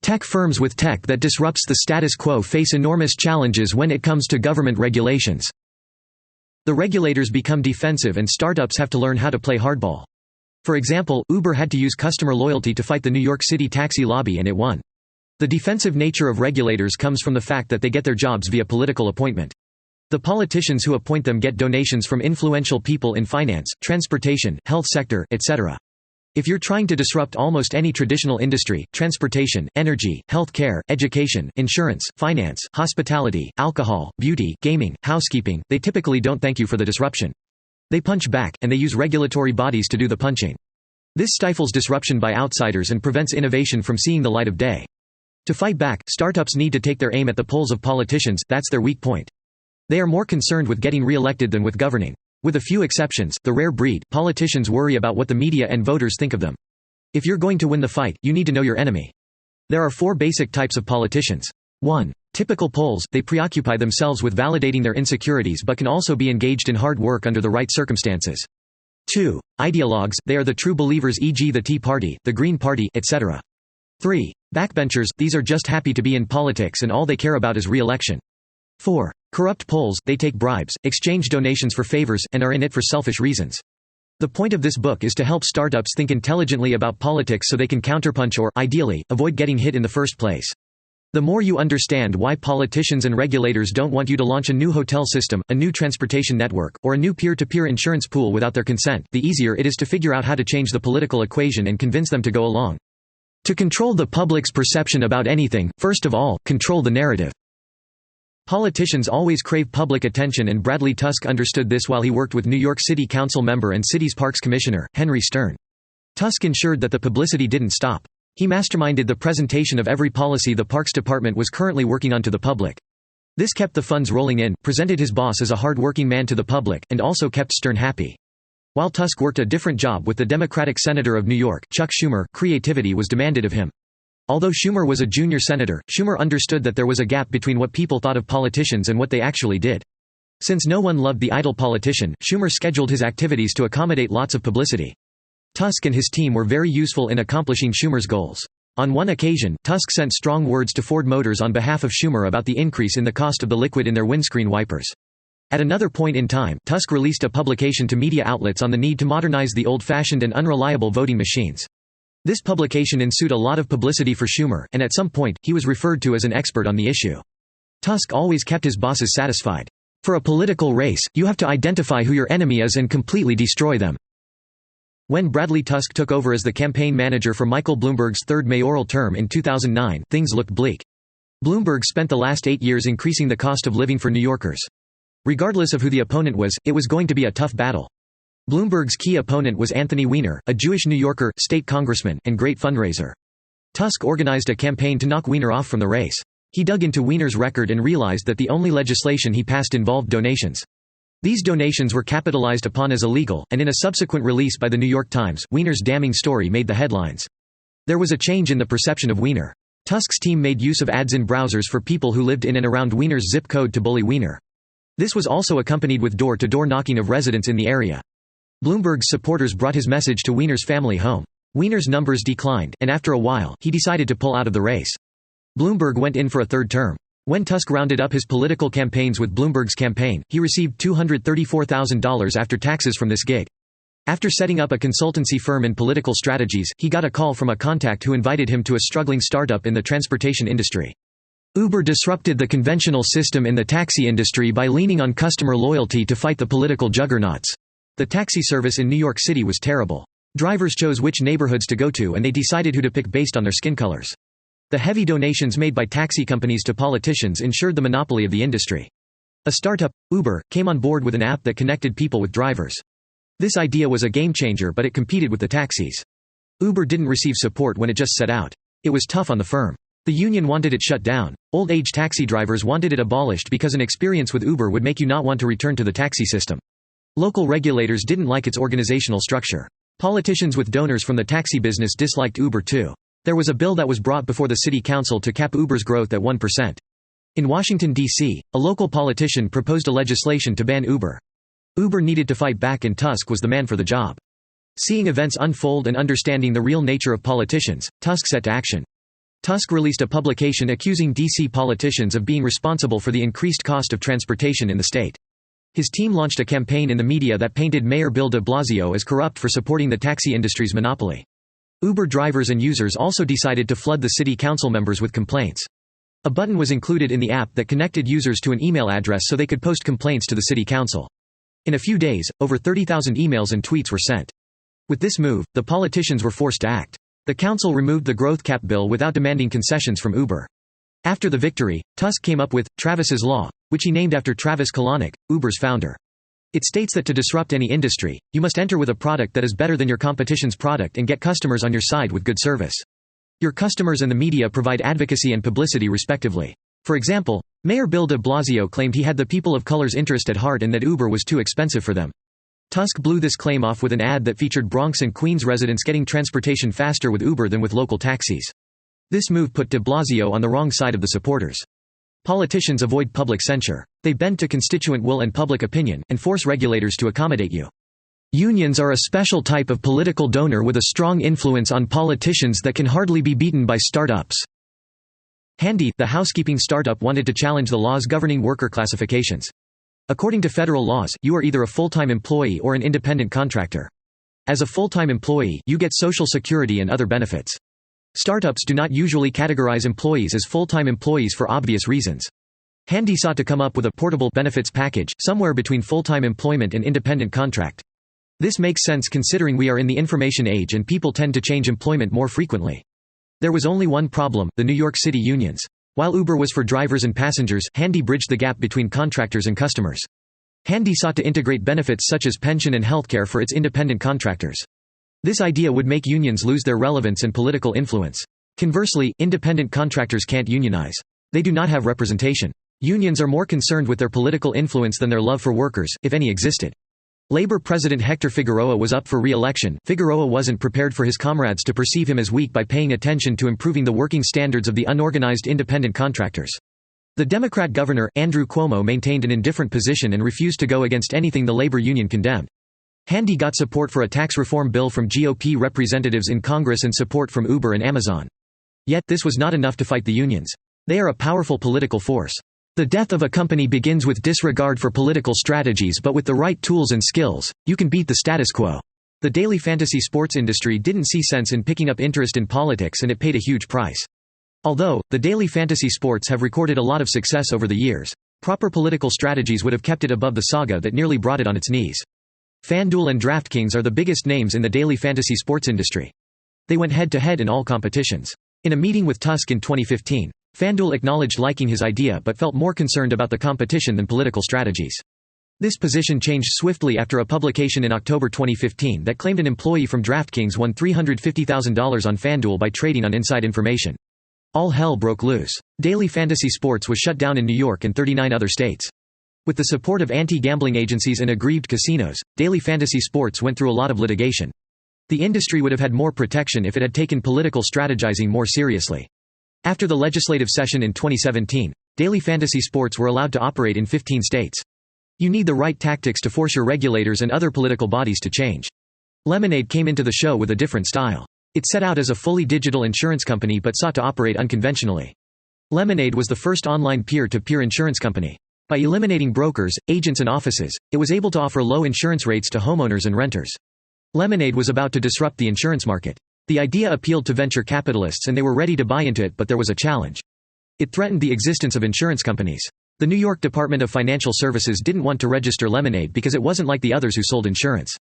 Tech firms with tech that disrupts the status quo face enormous challenges when it comes to government regulations. The regulators become defensive and startups have to learn how to play hardball. For example, Uber had to use customer loyalty to fight the New York City taxi lobby and it won. The defensive nature of regulators comes from the fact that they get their jobs via political appointment. The politicians who appoint them get donations from influential people in finance, transportation, health sector, etc. If you're trying to disrupt almost any traditional industry, transportation, energy, health care, education, insurance, finance, hospitality, alcohol, beauty, gaming, housekeeping, they typically don't thank you for the disruption. They punch back, and they use regulatory bodies to do the punching. This stifles disruption by outsiders and prevents innovation from seeing the light of day. To fight back, startups need to take their aim at the polls of politicians. That's their weak point. They are more concerned with getting re-elected than with governing. With a few exceptions, the rare breed, politicians worry about what the media and voters think of them. If you're going to win the fight, you need to know your enemy. There are 4 basic types of politicians. 1. Typical polls, they preoccupy themselves with validating their insecurities but can also be engaged in hard work under the right circumstances. 2. Ideologues, they are the true believers, e.g. the Tea Party, the Green Party, etc. 3. Backbenchers, these are just happy to be in politics and all they care about is re-election. 4. Corrupt polls, they take bribes, exchange donations for favors, and are in it for selfish reasons. The point of this book is to help startups think intelligently about politics so they can counterpunch or, ideally, avoid getting hit in the first place. The more you understand why politicians and regulators don't want you to launch a new hotel system, a new transportation network, or a new peer-to-peer insurance pool without their consent, the easier it is to figure out how to change the political equation and convince them to go along. To control the public's perception about anything, first of all, control the narrative. Politicians always crave public attention, and Bradley Tusk understood this while he worked with New York City Council member and city's Parks Commissioner, Henry Stern. Tusk ensured that the publicity didn't stop. He masterminded the presentation of every policy the Parks Department was currently working on to the public. This kept the funds rolling in, presented his boss as a hard-working man to the public, and also kept Stern happy. While Tusk worked a different job with the Democratic Senator of New York, Chuck Schumer, creativity was demanded of him. Although Schumer was a junior senator, Schumer understood that there was a gap between what people thought of politicians and what they actually did. Since no one loved the idle politician, Schumer scheduled his activities to accommodate lots of publicity. Tusk and his team were very useful in accomplishing Schumer's goals. On one occasion, Tusk sent strong words to Ford Motors on behalf of Schumer about the increase in the cost of the liquid in their windscreen wipers. At another point in time, Tusk released a publication to media outlets on the need to modernize the old-fashioned and unreliable voting machines. This publication ensued a lot of publicity for Schumer, and at some point, he was referred to as an expert on the issue. Tusk always kept his bosses satisfied. For a political race, you have to identify who your enemy is and completely destroy them. When Bradley Tusk took over as the campaign manager for Michael Bloomberg's third mayoral term in 2009, things looked bleak. Bloomberg spent the last 8 years increasing the cost of living for New Yorkers. Regardless of who the opponent was, it was going to be a tough battle. Bloomberg's key opponent was Anthony Weiner, a Jewish New Yorker, state congressman, and great fundraiser. Tusk organized a campaign to knock Weiner off from the race. He dug into Weiner's record and realized that the only legislation he passed involved donations. These donations were capitalized upon as illegal, and in a subsequent release by The New York Times, Weiner's damning story made the headlines. There was a change in the perception of Weiner. Tusk's team made use of ads in browsers for people who lived in and around Weiner's zip code to bully Weiner. This was also accompanied with door-to-door knocking of residents in the area. Bloomberg's supporters brought his message to Weiner's family home. Weiner's numbers declined, and after a while, he decided to pull out of the race. Bloomberg went in for a third term. When Tusk rounded up his political campaigns with Bloomberg's campaign, he received $234,000 after taxes from this gig. After setting up a consultancy firm in political strategies, he got a call from a contact who invited him to a struggling startup in the transportation industry. Uber disrupted the conventional system in the taxi industry by leaning on customer loyalty to fight the political juggernauts. The taxi service in New York City was terrible. Drivers chose which neighborhoods to go to and they decided who to pick based on their skin colors. The heavy donations made by taxi companies to politicians ensured the monopoly of the industry. A startup, Uber, came on board with an app that connected people with drivers. This idea was a game-changer, but it competed with the taxis. Uber didn't receive support when it just set out. It was tough on the firm. The union wanted it shut down. Old-age taxi drivers wanted it abolished because an experience with Uber would make you not want to return to the taxi system. Local regulators didn't like its organizational structure. Politicians with donors from the taxi business disliked Uber too. There was a bill that was brought before the city council to cap Uber's growth at 1%. In Washington, D.C., a local politician proposed a legislation to ban Uber. Uber needed to fight back, and Tusk was the man for the job. Seeing events unfold and understanding the real nature of politicians, Tusk set to action. Tusk released a publication accusing D.C. politicians of being responsible for the increased cost of transportation in the state. His team launched a campaign in the media that painted Mayor Bill de Blasio as corrupt for supporting the taxi industry's monopoly. Uber drivers and users also decided to flood the city council members with complaints. A button was included in the app that connected users to an email address so they could post complaints to the city council. In a few days, over 30,000 emails and tweets were sent. With this move, the politicians were forced to act. The council removed the growth cap bill without demanding concessions from Uber. After the victory, Tusk came up with Travis's Law, which he named after Travis Kalanick, Uber's founder. It states that to disrupt any industry, you must enter with a product that is better than your competition's product and get customers on your side with good service. Your customers and the media provide advocacy and publicity respectively. For example, Mayor Bill de Blasio claimed he had the people of color's interest at heart and that Uber was too expensive for them. Tusk blew this claim off with an ad that featured Bronx and Queens residents getting transportation faster with Uber than with local taxis. This move put de Blasio on the wrong side of the supporters. Politicians avoid public censure. They bend to constituent will and public opinion, and force regulators to accommodate you. Unions are a special type of political donor with a strong influence on politicians that can hardly be beaten by startups. Handy, the housekeeping startup, wanted to challenge the laws governing worker classifications. According to federal laws, you are either a full-time employee or an independent contractor. As a full-time employee, you get Social Security and other benefits. Startups do not usually categorize employees as full-time employees for obvious reasons. Handy sought to come up with a portable benefits package, somewhere between full-time employment and independent contract. This makes sense considering we are in the information age and people tend to change employment more frequently. There was only one problem: the New York City unions. While Uber was for drivers and passengers, Handy bridged the gap between contractors and customers. Handy sought to integrate benefits such as pension and healthcare for its independent contractors. This idea would make unions lose their relevance and political influence. Conversely, independent contractors can't unionize. They do not have representation. Unions are more concerned with their political influence than their love for workers, if any existed. Labor President Hector Figueroa was up for re-election. Figueroa wasn't prepared for his comrades to perceive him as weak by paying attention to improving the working standards of the unorganized independent contractors. The Democrat governor, Andrew Cuomo, maintained an indifferent position and refused to go against anything the labor union condemned. Handy got support for a tax reform bill from GOP representatives in Congress and support from Uber and Amazon. Yet, this was not enough to fight the unions. They are a powerful political force. The death of a company begins with disregard for political strategies, but with the right tools and skills, you can beat the status quo. The daily fantasy sports industry didn't see sense in picking up interest in politics, and it paid a huge price. Although, the daily fantasy sports have recorded a lot of success over the years, proper political strategies would have kept it above the saga that nearly brought it on its knees. FanDuel and Draft Kings are the biggest names in the daily fantasy sports industry. They went head-to-head in all competitions. In a meeting with Tusk in 2015, FanDuel acknowledged liking his idea but felt more concerned about the competition than political strategies. This position changed swiftly after a publication in October 2015 that claimed an employee from DraftKings won $350,000 on FanDuel by trading on inside information. All hell broke loose. Daily fantasy sports was shut down in New York and 39 other states. With the support of anti-gambling agencies and aggrieved casinos, daily fantasy sports went through a lot of litigation. The industry would have had more protection if it had taken political strategizing more seriously. After the legislative session in 2017, daily fantasy sports were allowed to operate in 15 states. You need the right tactics to force your regulators and other political bodies to change. Lemonade came into the show with a different style. It set out as a fully digital insurance company but sought to operate unconventionally. Lemonade was the first online peer-to-peer insurance company. By eliminating brokers, agents and offices, it was able to offer low insurance rates to homeowners and renters. Lemonade was about to disrupt the insurance market. The idea appealed to venture capitalists and they were ready to buy into it, but there was a challenge. It threatened the existence of insurance companies. The New York Department of Financial Services didn't want to register Lemonade because it wasn't like the others who sold insurance.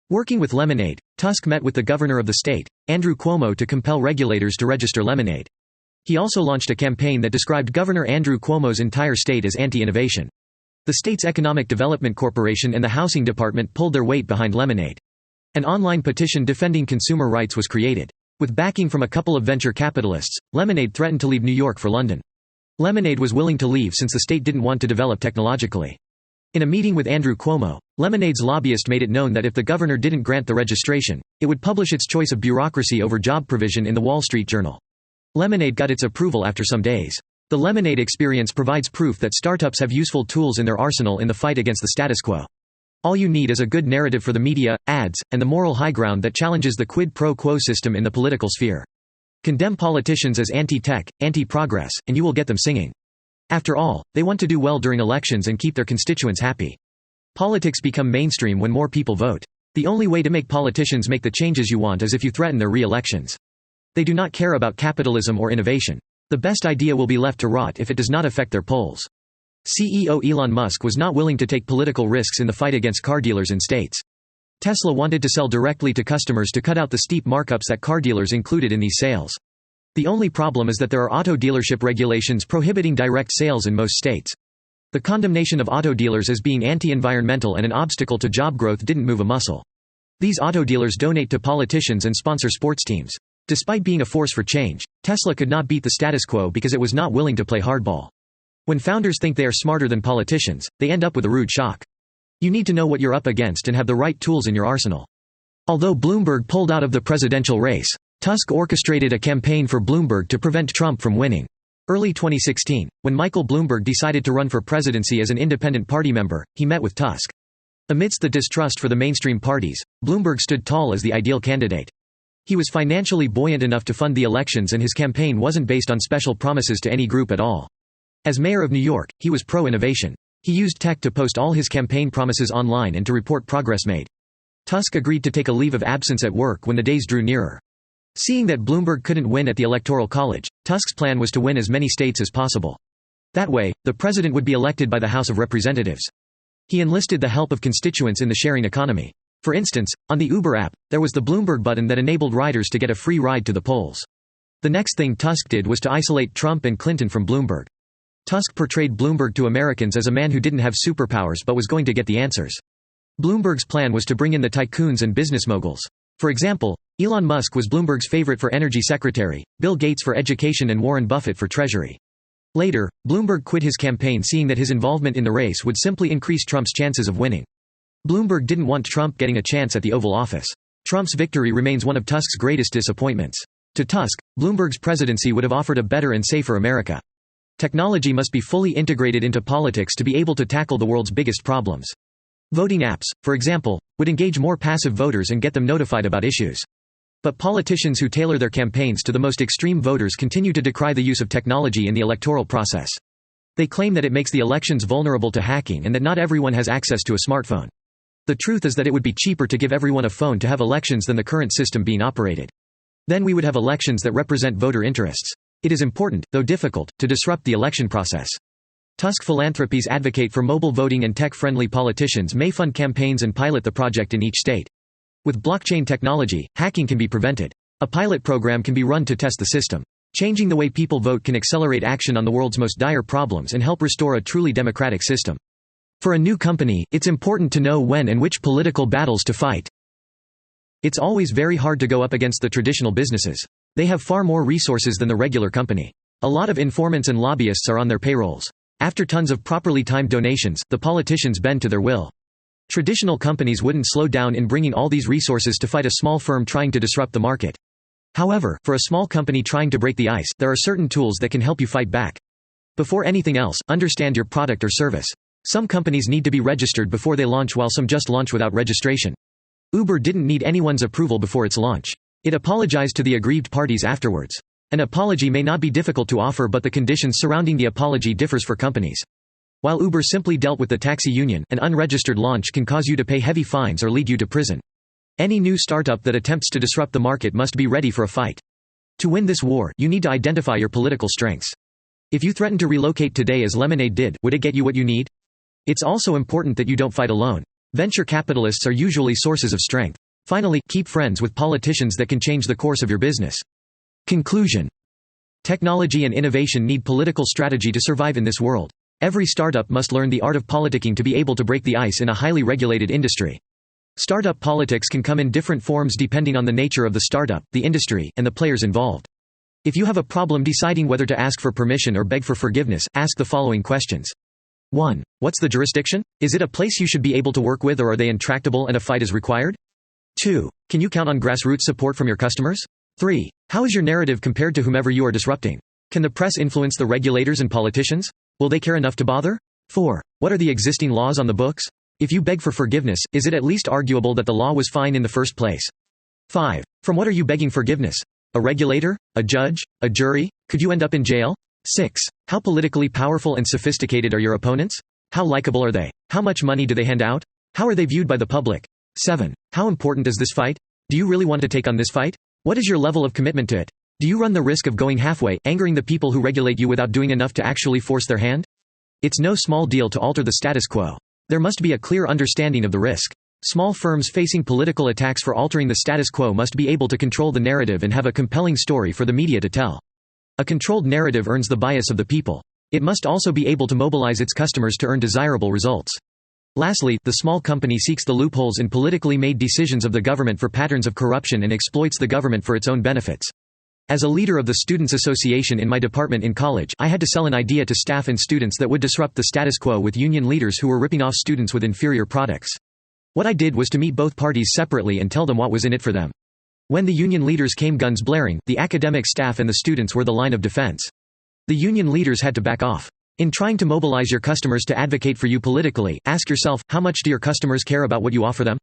Working with Lemonade, Tusk met with the governor of the state, Andrew Cuomo, to compel regulators to register Lemonade. He also launched a campaign that described Governor Andrew Cuomo's entire state as anti-innovation. The state's Economic Development Corporation and the Housing Department pulled their weight behind Lemonade. An online petition defending consumer rights was created. With backing from a couple of venture capitalists, Lemonade threatened to leave New York for London. Lemonade was willing to leave since the state didn't want to develop technologically. In a meeting with Andrew Cuomo, Lemonade's lobbyist made it known that if the governor didn't grant the registration, it would publish its choice of bureaucracy over job provision in the Wall Street Journal. Lemonade got its approval after some days. The Lemonade experience provides proof that startups have useful tools in their arsenal in the fight against the status quo. All you need is a good narrative for the media, ads, and the moral high ground that challenges the quid pro quo system in the political sphere. Condemn politicians as anti-tech, anti-progress, and you will get them singing. After all, they want to do well during elections and keep their constituents happy. Politics become mainstream when more people vote. The only way to make politicians make the changes you want is if you threaten their re-elections. They do not care about capitalism or innovation. The best idea will be left to rot if it does not affect their polls. CEO Elon Musk was not willing to take political risks in the fight against car dealers in states. Tesla wanted to sell directly to customers to cut out the steep markups that car dealers included in these sales. The only problem is that there are auto dealership regulations prohibiting direct sales in most states. The condemnation of auto dealers as being anti-environmental and an obstacle to job growth didn't move a muscle. These auto dealers donate to politicians and sponsor sports teams. Despite being a force for change, Tesla could not beat the status quo because it was not willing to play hardball. When founders think they are smarter than politicians, they end up with a rude shock. You need to know what you're up against and have the right tools in your arsenal. Although Bloomberg pulled out of the presidential race, Tusk orchestrated a campaign for Bloomberg to prevent Trump from winning. Early 2016, when Michael Bloomberg decided to run for presidency as an independent party member, he met with Tusk. Amidst the distrust for the mainstream parties, Bloomberg stood tall as the ideal candidate. He was financially buoyant enough to fund the elections, and his campaign wasn't based on special promises to any group at all. As mayor of New York, he was pro-innovation. He used tech to post all his campaign promises online and to report progress made. Tusk agreed to take a leave of absence at work when the days drew nearer. Seeing that Bloomberg couldn't win at the Electoral College, Tusk's plan was to win as many states as possible. That way, the president would be elected by the House of Representatives. He enlisted the help of constituents in the sharing economy. For instance, on the Uber app, there was the Bloomberg button that enabled riders to get a free ride to the polls. The next thing Tusk did was to isolate Trump and Clinton from Bloomberg. Tusk portrayed Bloomberg to Americans as a man who didn't have superpowers but was going to get the answers. Bloomberg's plan was to bring in the tycoons and business moguls. For example, Elon Musk was Bloomberg's favorite for energy secretary, Bill Gates for education, and Warren Buffett for treasury. Later, Bloomberg quit his campaign, seeing that his involvement in the race would simply increase Trump's chances of winning. Bloomberg didn't want Trump getting a chance at the Oval Office. Trump's victory remains one of Tusk's greatest disappointments. To Tusk, Bloomberg's presidency would have offered a better and safer America. Technology must be fully integrated into politics to be able to tackle the world's biggest problems. Voting apps, for example, would engage more passive voters and get them notified about issues. But politicians who tailor their campaigns to the most extreme voters continue to decry the use of technology in the electoral process. They claim that it makes the elections vulnerable to hacking and that not everyone has access to a smartphone. The truth is that it would be cheaper to give everyone a phone to have elections than the current system being operated. Then we would have elections that represent voter interests. It is important, though difficult, to disrupt the election process. Tusk philanthropies advocate for mobile voting, and tech-friendly politicians may fund campaigns and pilot the project in each state. With blockchain technology, hacking can be prevented. A pilot program can be run to test the system. Changing the way people vote can accelerate action on the world's most dire problems and help restore a truly democratic system. For a new company, it's important to know when and which political battles to fight. It's always very hard to go up against the traditional businesses. They have far more resources than the regular company. A lot of informants and lobbyists are on their payrolls. After tons of properly timed donations, the politicians bend to their will. Traditional companies wouldn't slow down in bringing all these resources to fight a small firm trying to disrupt the market. However, for a small company trying to break the ice, there are certain tools that can help you fight back. Before anything else, understand your product or service. Some companies need to be registered before they launch, while some just launch without registration. Uber didn't need anyone's approval before its launch. It apologized to the aggrieved parties afterwards. An apology may not be difficult to offer, but the conditions surrounding the apology differs for companies. While Uber simply dealt with the taxi union, an unregistered launch can cause you to pay heavy fines or lead you to prison. Any new startup that attempts to disrupt the market must be ready for a fight. To win this war, you need to identify your political strengths. If you threaten to relocate today as Lemonade did, would it get you what you need? It's also important that you don't fight alone. Venture capitalists are usually sources of strength. Finally, keep friends with politicians that can change the course of your business. Conclusion. Technology and innovation need political strategy to survive in this world. Every startup must learn the art of politicking to be able to break the ice in a highly regulated industry. Startup politics can come in different forms depending on the nature of the startup, the industry, and the players involved. If you have a problem deciding whether to ask for permission or beg for forgiveness, ask the following questions. 1. What's the jurisdiction? Is it a place you should be able to work with, or are they intractable and a fight is required? 2. Can you count on grassroots support from your customers? 3. How is your narrative compared to whomever you are disrupting? Can the press influence the regulators and politicians? Will they care enough to bother? 4. What are the existing laws on the books? If you beg for forgiveness, is it at least arguable that the law was fine in the first place? 5. From what are you begging forgiveness? A regulator? A judge? A jury? Could you end up in jail? 6. How politically powerful and sophisticated are your opponents? How likable are they? How much money do they hand out? How are they viewed by the public? 7. How important is this fight? Do you really want to take on this fight? What is your level of commitment to it? Do you run the risk of going halfway, angering the people who regulate you without doing enough to actually force their hand? It's no small deal to alter the status quo. There must be a clear understanding of the risk. Small firms facing political attacks for altering the status quo must be able to control the narrative and have a compelling story for the media to tell. A controlled narrative earns the bias of the people. It must also be able to mobilize its customers to earn desirable results. Lastly, the small company seeks the loopholes in politically made decisions of the government for patterns of corruption and exploits the government for its own benefits. As a leader of the Students' Association in my department in college, I had to sell an idea to staff and students that would disrupt the status quo with union leaders who were ripping off students with inferior products. What I did was to meet both parties separately and tell them what was in it for them. When the union leaders came guns blaring, the academic staff and the students were the line of defense. The union leaders had to back off. In trying to mobilize your customers to advocate for you politically, ask yourself, how much do your customers care about what you offer them?